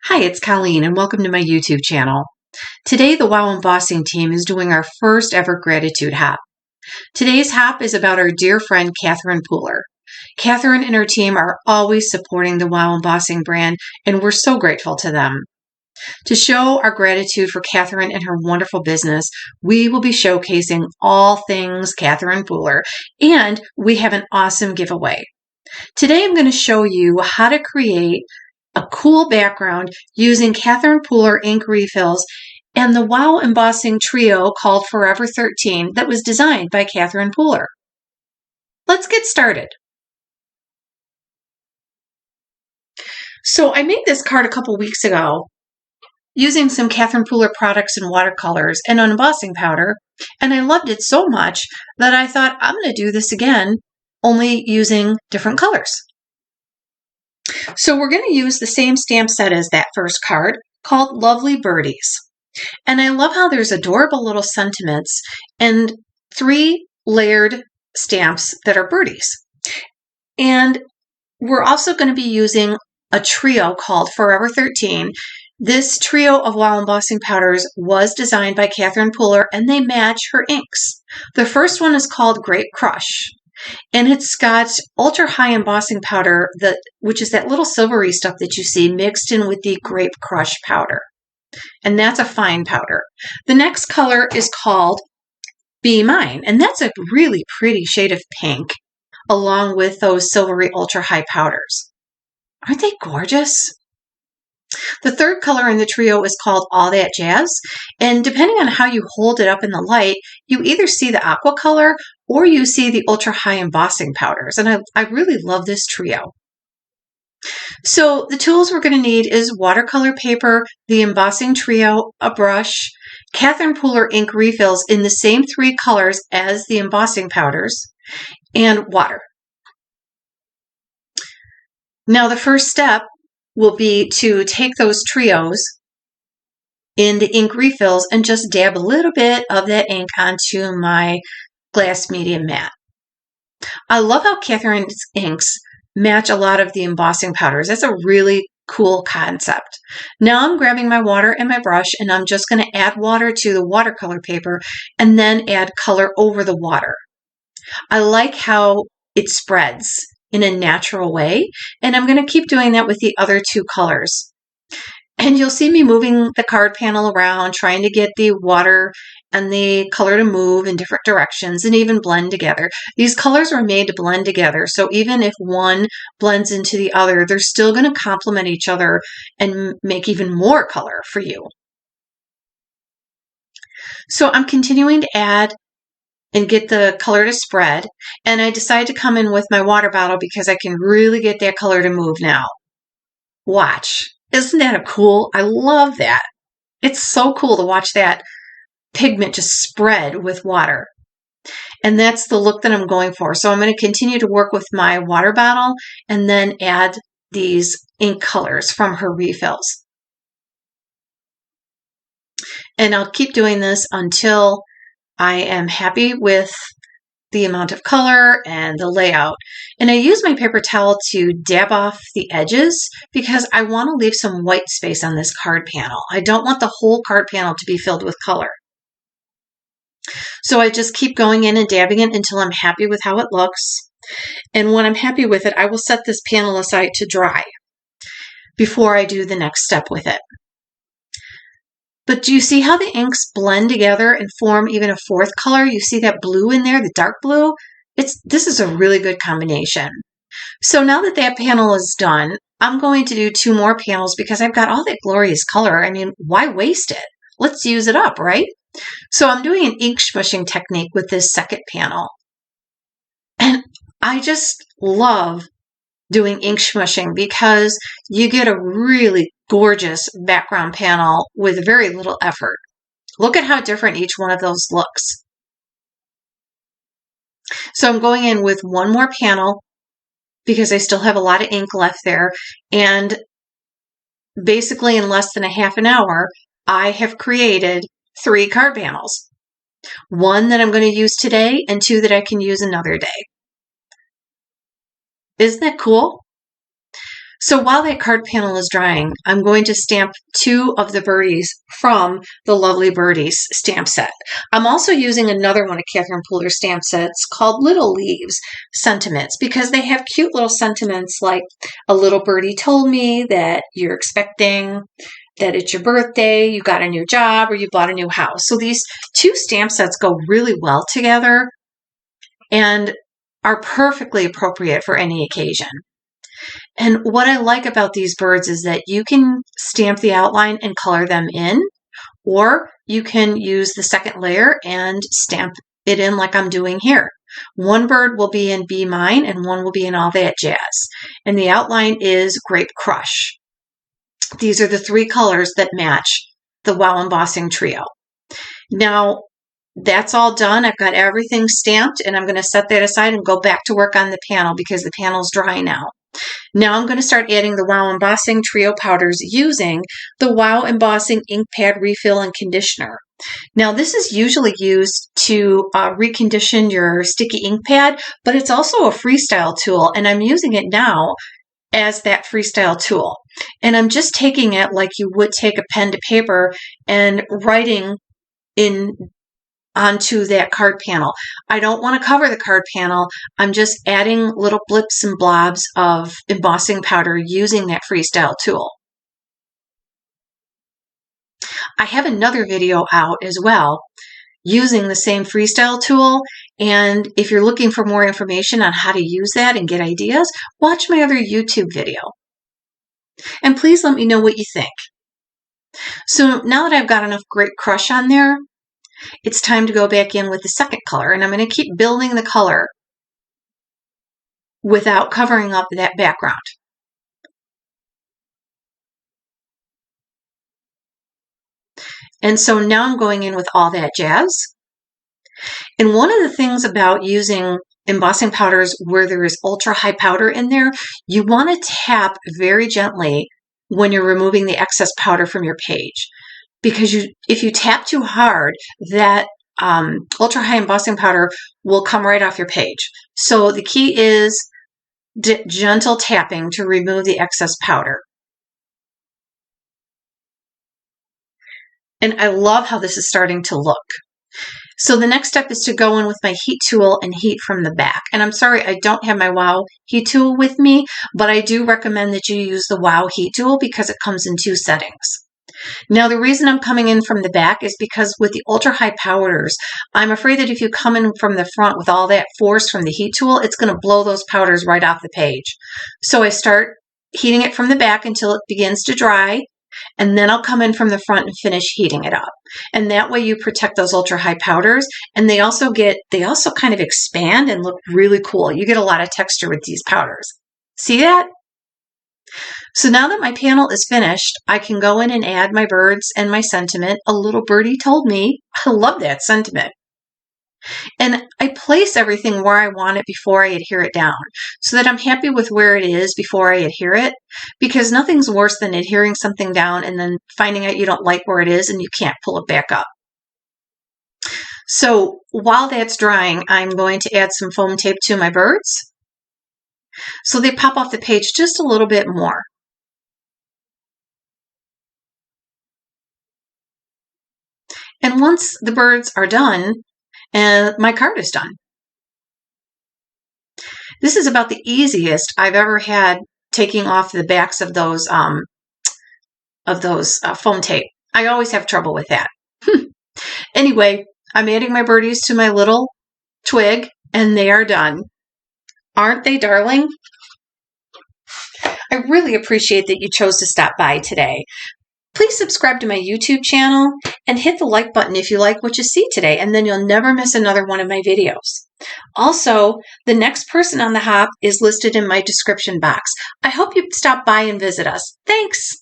Hi, it's Colleen and welcome to my YouTube channel. Today the WOW Embossing team is doing our first ever gratitude hop. Today's hop is about our dear friend Catherine Pooler. Catherine and her team are always supporting the WOW Embossing brand and we're so grateful to them. To show our gratitude for Catherine and her wonderful business, we will be showcasing all things Catherine Pooler and we have an awesome giveaway. Today I'm going to show you how to create a cool background using Catherine Pooler ink refills and the WOW Embossing trio called Forever 13 that was designed by Catherine Pooler. Let's get started. So I made this card a couple weeks ago using some Catherine Pooler products and watercolors and an embossing powder, and I loved it so much that I thought I'm going to do this again, only using different colors. So we're going to use the same stamp set as that first card called Lovely Birdies. And I love how there's adorable little sentiments and 3 layered stamps that are birdies. And we're also going to be using a trio called Forever 13. This trio of WOW Embossing powders was designed by Catherine Pooler and they match her inks. The first one is called Grape Crush. And it's got ultra high embossing powder, which is that little silvery stuff that you see mixed in with the Grape Crush powder. And that's a fine powder. The next color is called Be Mine. And that's a really pretty shade of pink along with those silvery ultra high powders. Aren't they gorgeous? The third color in the trio is called All That Jazz, and depending on how you hold it up in the light, you either see the aqua color or you see the ultra high embossing powders, and I really love this trio. So the tools we're going to need is watercolor paper, the embossing trio, a brush, Catherine Pooler ink refills in the same 3 colors as the embossing powders, and water. Now the first step will be to take those trios in the ink refills and just dab a little bit of that ink onto my glass medium mat. I love how Catherine's inks match a lot of the embossing powders. That's a really cool concept. Now I'm grabbing my water and my brush and I'm just going to add water to the watercolor paper and then add color over the water. I like how it spreads in a natural way, and I'm going to keep doing that with the other 2 colors. And you'll see me moving the card panel around, trying to get the water and the color to move in different directions and even blend together. These colors are made to blend together, so even if one blends into the other, they're still going to complement each other and make even more color for you. So I'm continuing to add and get the color to spread. And I decided to come in with my water bottle because I can really get that color to move now. Watch. Isn't that cool? I love that. It's so cool to watch that pigment just spread with water. And that's the look that I'm going for. So I'm going to continue to work with my water bottle and then add these ink colors from her refills. And I'll keep doing this until I am happy with the amount of color and the layout. And I use my paper towel to dab off the edges because I want to leave some white space on this card panel. I don't want the whole card panel to be filled with color. So I just keep going in and dabbing it until I'm happy with how it looks. And when I'm happy with it, I will set this panel aside to dry before I do the next step with it. But do you see how the inks blend together and form even a 4th color? You see that blue in there, the dark blue? This is a really good combination. So now that that panel is done, I'm going to do 2 more panels because I've got all that glorious color. I mean, why waste it? Let's use it up, right? So I'm doing an ink smushing technique with this second panel. And I just love doing ink smushing because you get a really gorgeous background panel with very little effort. Look at how different each one of those looks. So I'm going in with 1 more panel because I still have a lot of ink left there. And basically in less than a half an hour, I have created 3 card panels. 1 that I'm going to use today and 2 that I can use another day. Isn't that cool? So while that card panel is drying, I'm going to stamp 2 of the birdies from the Lovely Birdies stamp set. I'm also using another one of Catherine Pooler's stamp sets called Little Leaves Sentiments, because they have cute little sentiments like a little birdie told me that you're expecting, that it's your birthday, you got a new job, or you bought a new house. So these 2 stamp sets go really well together and are perfectly appropriate for any occasion. And what I like about these birds is that you can stamp the outline and color them in, or you can use the second layer and stamp it in like I'm doing here. One bird will be in Be Mine and one will be in All That Jazz. And the outline is Grape Crush. These are the 3 colors that match the Wow Embossing Trio. Now, that's all done. I've got everything stamped, and I'm going to set that aside and go back to work on the panel because the panel's dry now. Now I'm going to start adding the Wow Embossing Trio powders using the Wow Embossing Ink Pad Refill and Conditioner. Now this is usually used to recondition your sticky ink pad, but it's also a freestyle tool, and I'm using it now as that freestyle tool. And I'm just taking it like you would take a pen to paper and writing in onto that card panel. I don't want to cover the card panel. I'm just adding little blips and blobs of embossing powder using that freestyle tool. I have another video out as well using the same freestyle tool, and if you're looking for more information on how to use that and get ideas, watch my other YouTube video. And please let me know what you think. So now that I've got enough Grape Crush on there, it's time to go back in with the second color, and I'm going to keep building the color without covering up that background. And so now I'm going in with All That Jazz. And one of the things about using embossing powders where there is ultra high powder in there, you want to tap very gently when you're removing the excess powder from your page. Because if you tap too hard, that ultra high embossing powder will come right off your page. So the key is gentle tapping to remove the excess powder. And I love how this is starting to look. So the next step is to go in with my heat tool and heat from the back. And I'm sorry, I don't have my Wow heat tool with me, but I do recommend that you use the Wow heat tool because it comes in 2 settings. Now, the reason I'm coming in from the back is because with the ultra high powders, I'm afraid that if you come in from the front with all that force from the heat tool, it's going to blow those powders right off the page. So I start heating it from the back until it begins to dry, and then I'll come in from the front and finish heating it up. And that way you protect those ultra high powders, and they also kind of expand and look really cool. You get a lot of texture with these powders. See that? So now that my panel is finished, I can go in and add my birds and my sentiment. A little birdie told me. I love that sentiment. And I place everything where I want it before I adhere it down so that I'm happy with where it is before I adhere it, because nothing's worse than adhering something down and then finding out you don't like where it is and you can't pull it back up. So while that's drying, I'm going to add some foam tape to my birds so they pop off the page just a little bit more. And once the birds are done, and my card is done. This is about the easiest I've ever had taking off the backs of those foam tape. I always have trouble with that. Anyway, I'm adding my birdies to my little twig, and they are done. Aren't they darling? I really appreciate that you chose to stop by today. Please subscribe to my YouTube channel and hit the like button if you like what you see today, and then you'll never miss another one of my videos. Also, the next person on the hop is listed in my description box. I hope you stop by and visit us. Thanks!